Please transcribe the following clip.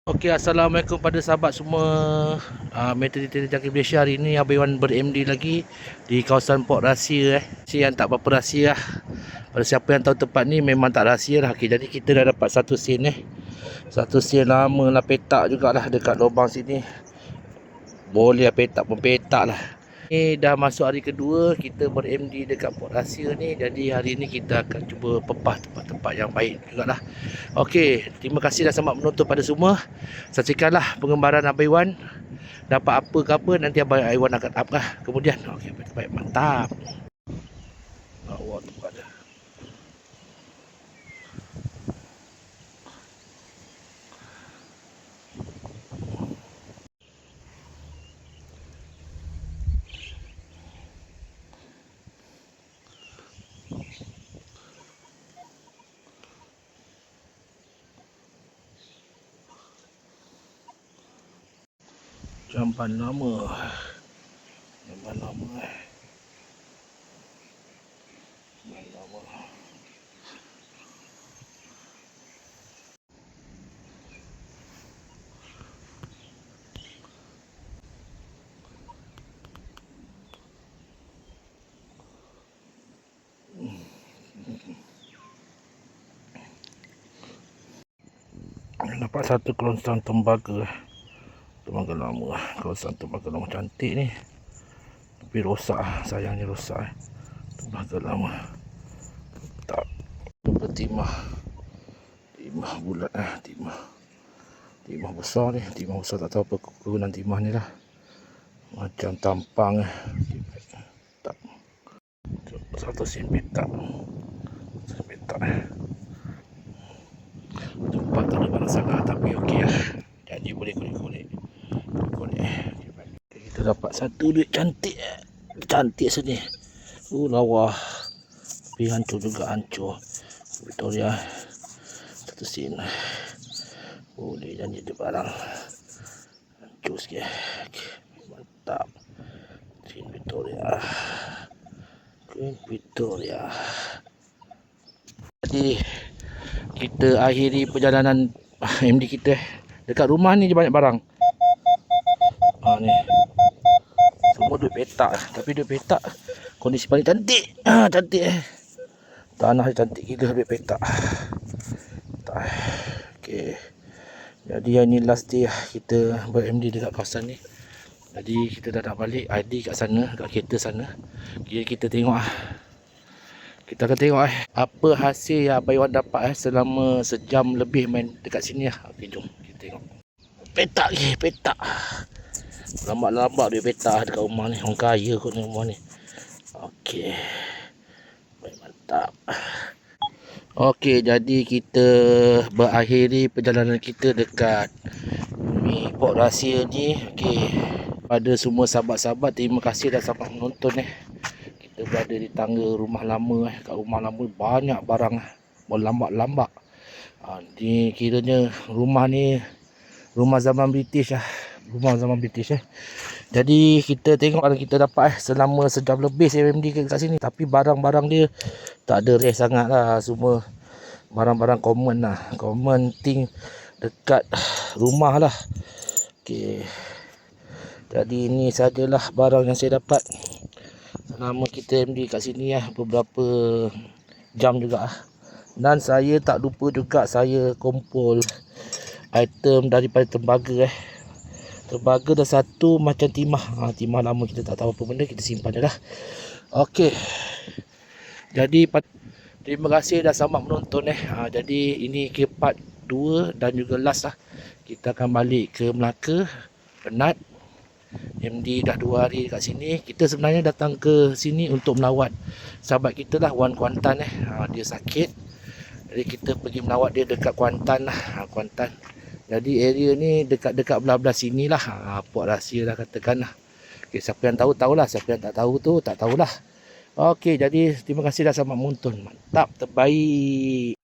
Okey, Assalamualaikum pada sahabat semua. Maternity Jangkit Malaysia. Hari ini Abang Iwan ber-MD lagi di kawasan Port Rahsia. Yang tak berapa rahsia lah. Pada siapa yang tahu tempat ni memang tak rahsia lah. Okey, jadi kita dah dapat satu sen Satu sen lama lah, petak jugalah dekat lubang sini. Boleh petak pun petak lah. Ni dah masuk hari kedua kita ber-MD dekat Port Rahsia ni. Jadi hari ni kita akan cuba pepah tempat-tempat yang baik jugalah. Okey, terima kasih dah selamat menonton pada semua. Saksikanlah pengembaraan Abang Iwan. Dapat apa ke apa nanti Abang Iwan akan up lah kemudian. Okey, baik, mantap. Awak tempat dia. Jamban lama. Jamban lama. Jamban lama. Nampak satu kelonsang tembaga. Tembaga lama. Kawasan tembaga lama cantik ni. Tapi rosak, sayangnya rosak. Tembaga lama. Tak. Timah. Timah bulat timah. Timah besar ni. Timah besar tak tahu apa kegunaan timah ni lah. Macam tampang tak. Satu sen petak. Sen petak tempat tak ada barang sangat tapi okey lah. Jadi boleh kulit-kulit. Kita dapat satu duit cantik. Cantik sini. Lawa. Tapi hancur juga, hancur. Victoria. Satu sen. Boleh janji dia barang. Hancur sikit. Okay. Mantap. Queen Victoria. Queen Victoria. Jadi kita akhiri perjalanan MD kita. Dekat rumah ni je banyak barang. Ni. Semua duit petak. Tapi duit petak kondisi paling cantik. Cantik Tanah cantik gila duit petak. Okey. Jadi yang ni last day kita ber-MD dekat kawasan ni. Jadi kita dah nak balik ID kat sana, kat kereta sana. Jadi kita tengok kita akan tengok apa hasil yang Abang Iwan dapat selama sejam lebih main dekat sini lah. Okey, jom kita tengok. Petak je, petak. Lambat-lambat dia petak dekat rumah ni. Orang kaya kot ni rumah ni. Okey. Baik, mantap. Okey, jadi kita berakhiri perjalanan kita dekat Port Rahsia ni. Okey. Pada semua sahabat-sahabat, terima kasih dah sampai menonton Kita berada di tangga rumah lama Kat rumah lama banyak barang berlambak-lambak. Ni kiranya rumah ni rumah zaman British Rumah zaman British Jadi kita tengok kita dapat selama sejam lebih CMD kat sini. Tapi barang-barang dia tak ada rare sangat lah. Semua barang-barang common lah. Common thing dekat rumah lah. Okey. Jadi ini sajalah barang yang saya dapat selama kita MD kat sini beberapa jam juga Dan saya tak lupa juga saya kumpul item daripada tembaga Tembaga dah satu macam timah. Timah lama kita tak tahu apa benda, kita simpan je lah. Okey. Jadi terima kasih dah selamat menonton Jadi ini ke part 2 dan juga last lah. Kita akan balik ke Melaka, penat. MD dah 2 hari kat sini. Kita sebenarnya datang ke sini untuk melawat sahabat kita lah, Wan Kuantan dia sakit. Jadi kita pergi melawat dia dekat Kuantan lah. Kuantan. Jadi area ni dekat-dekat belah-belah sini lah. Port Rahsia lah katakan lah. Okay, siapa yang tahu tahulah, siapa yang tak tahu tu tak tahulah. Okey, jadi terima kasih dah selamat menonton. Mantap, terbaik.